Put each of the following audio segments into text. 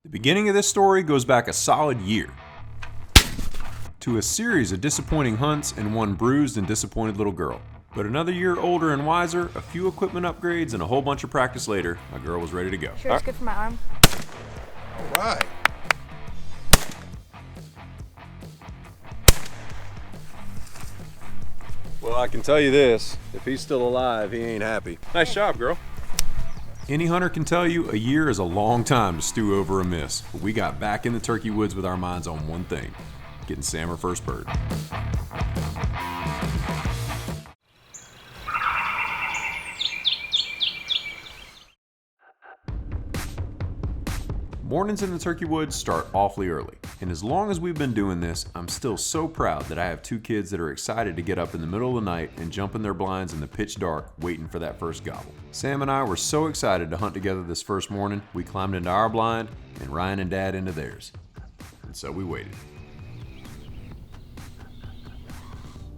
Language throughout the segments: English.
The beginning of this story goes back a solid year to a series of disappointing hunts and one bruised and disappointed little girl. But another year older and wiser, a few equipment upgrades, and a whole bunch of practice later, my girl was ready to go. Sure, it's good for my arm. All right. Well, I can tell you this, if he's still alive, he ain't happy. Nice job, girl. Any hunter can tell you a year is a long time to stew over a miss, but we got back in the turkey woods with our minds on one thing: getting Sam her first bird. Mornings in the turkey woods start awfully early, and as long as we've been doing this, I'm still so proud that I have two kids that are excited to get up in the middle of the night and jump in their blinds in the pitch dark, waiting for that first gobble. Sam and I were so excited to hunt together this first morning, we climbed into our blind and Ryan and Dad into theirs. And so we waited.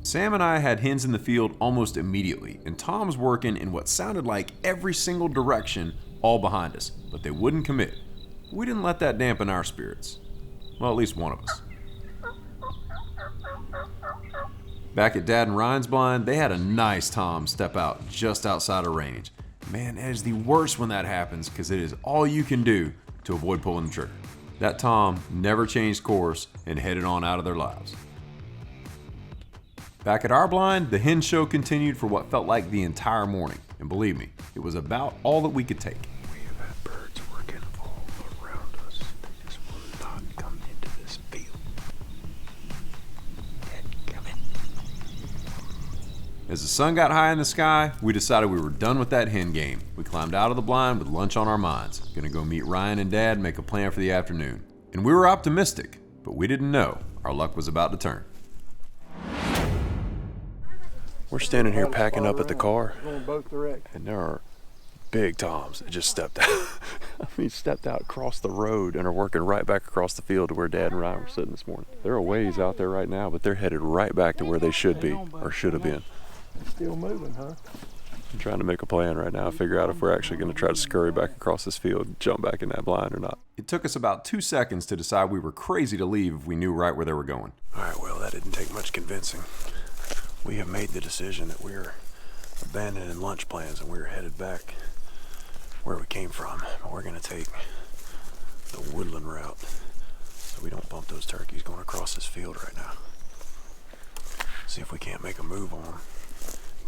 Sam and I had hens in the field almost immediately, and Tom's working in what sounded like every single direction all behind us, but they wouldn't commit. We didn't let that dampen our spirits. Well, at least one of us. Back at Dad and Ryan's blind, they had a nice tom step out just outside of range. Man, it is the worst when that happens because it is all you can do to avoid pulling the trigger. That tom never changed course and headed on out of their lives. Back at our blind, the hen show continued for what felt like the entire morning. And believe me, it was about all that we could take. As the sun got high in the sky, we decided we were done with that hen game. We climbed out of the blind with lunch on our minds. Gonna go meet Ryan and Dad and make a plan for the afternoon. And we were optimistic, but we didn't know our luck was about to turn. We're standing here packing up at the car, Going both directions. and there are big toms that just stepped out. Stepped out across the road and are working right back across the field to where Dad and Ryan were sitting this morning. They're a ways out there right now, but they're headed right back to where they should be, or should have been. Still moving, huh? I'm trying to make a plan right now, figure out if we're actually going to try to scurry back across this field and jump back in that blind or not. It took us about 2 seconds to decide we were crazy to leave if we knew right where they were going. All right, well, that didn't take much convincing. We have made the decision that we're abandoning lunch plans and we're headed back where we came from. We're going to take the woodland route so we don't bump those turkeys going across this field right now. See if we can't make a move on them.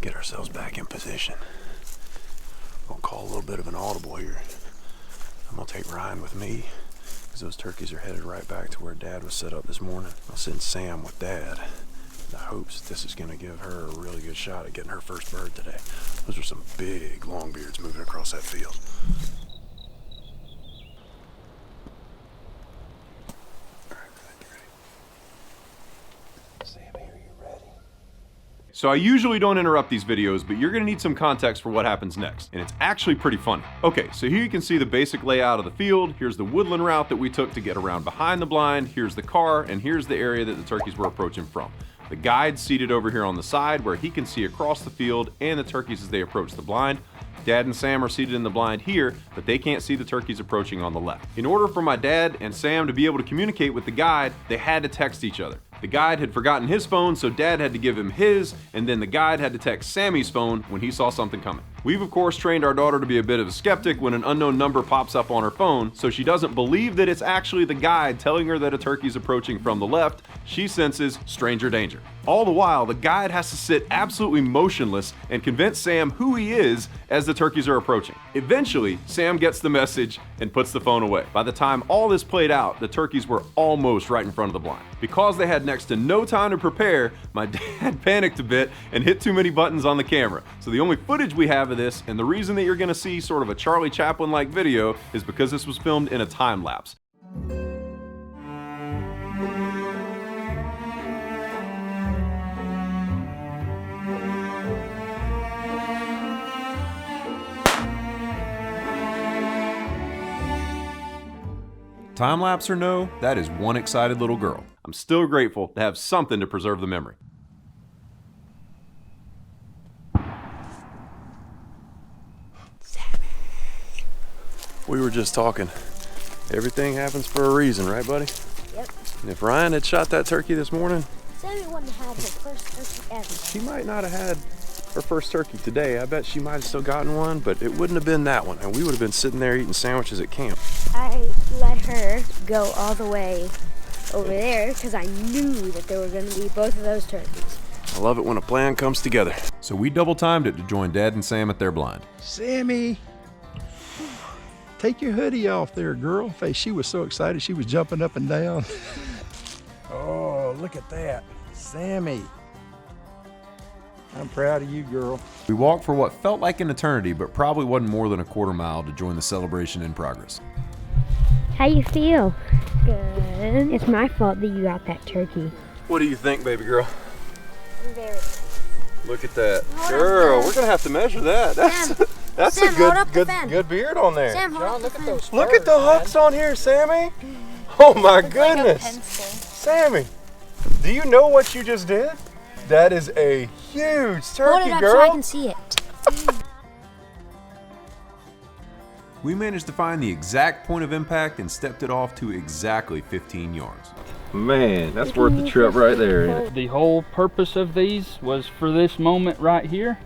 Get ourselves back in position. We'll call a little bit of an audible here. I'm gonna take Ryan with me because those turkeys are headed right back to where Dad was set up this morning. I'll send Sam with Dad in the hopes that this is gonna give her a really good shot at getting her first bird today. Those are some big longbeards moving across that field. So I usually don't interrupt these videos, but you're gonna need some context for what happens next, and it's actually pretty funny. Okay, so here you can see the basic layout of the field. Here's the woodland route that we took to get around behind the blind. Here's the car, and here's the area that the turkeys were approaching from. The guide's seated over here on the side where he can see across the field and the turkeys as they approach the blind. Dad and Sam are seated in the blind here, but they can't see the turkeys approaching on the left. In order for my dad and Sam to be able to communicate with the guide, they had to text each other. The guide had forgotten his phone, so Dad had to give him his, and then the guide had to text Sammy's phone when he saw something coming. We've of course trained our daughter to be a bit of a skeptic when an unknown number pops up on her phone, so she doesn't believe that it's actually the guide telling her that a turkey's approaching from the left. She senses stranger danger. All the while, the guide has to sit absolutely motionless and convince Sam who he is as the turkeys are approaching. Eventually, Sam gets the message and puts the phone away. By the time all this played out, the turkeys were almost right in front of the blind. Because they had next to no time to prepare, my dad panicked a bit and hit too many buttons on the camera. So the only footage we have of this, and the reason that you're gonna see sort of a Charlie Chaplin-like video, is because this was filmed in a time lapse. Time lapse or no, that is one excited little girl. I'm still grateful to have something to preserve the memory. We were just talking, Everything happens for a reason, right, buddy? Yep. And if Ryan had shot that turkey this morning, Sammy wouldn't have had her first turkey ever. she might not have had her first turkey today. I bet she might have still gotten one, but it wouldn't have been that one. And we would have been sitting there eating sandwiches at camp. I let her go all the way over there because I knew that there were going to be both of those turkeys. I love it when a plan comes together. So we double timed it to join Dad and Sam at their blind. Sammy, take your hoodie off there, girl. Hey, she was so excited, she was jumping up and down. Oh, look at that. Sammy. I'm proud of you, girl. We walked for what felt like an eternity, but probably wasn't more than a quarter mile to join the celebration in progress. How you feel? Good. It's my fault that you got that turkey. What do you think, baby girl? Very. Look at that. Hold Girl, up, we're gonna have to measure that. That's Sam, a hold up the good fan. good beard on there. Sam, hold up the fan. Look at the hooks on here, Sammy. Oh my goodness. Sammy, do you know what you just did? That is a huge Hold turkey, it up girl. so I can see it. We managed to find the exact point of impact and stepped it off to exactly 15 yards. Man, that's worth the trip right there, ain't it? The whole purpose of these was for this moment right here.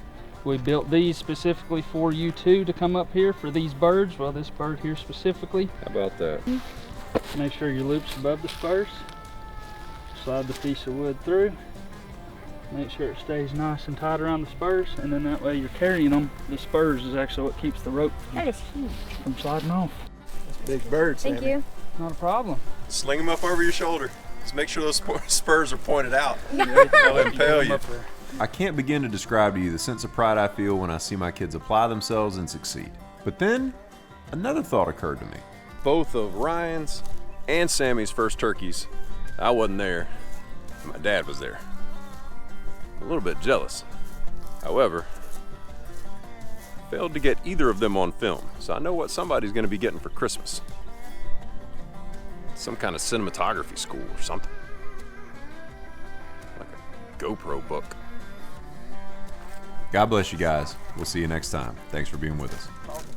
We built these specifically for you two to come up here for these birds. Well, this bird here specifically. How about that? Make sure your loop's above the spurs. Slide the piece of wood through. Make sure it stays nice and tight around the spurs, and then that way you're carrying them. The spurs is actually what keeps the rope That is huge. from sliding off. Big bird, Sammy. Thank you. Not a problem. Sling them up over your shoulder. Just make sure those spurs are pointed out. They'll impale you. I can't begin to describe to you the sense of pride I feel when I see my kids apply themselves and succeed. But then, another thought occurred to me. Both of Ryan's and Sammy's first turkeys, I wasn't there. My dad was there. A little bit jealous. However, failed to get either of them on film, so I know what somebody's going to be getting for Christmas. Some kind of cinematography school or something. Like a GoPro book. God bless you guys. We'll see you next time. Thanks for being with us.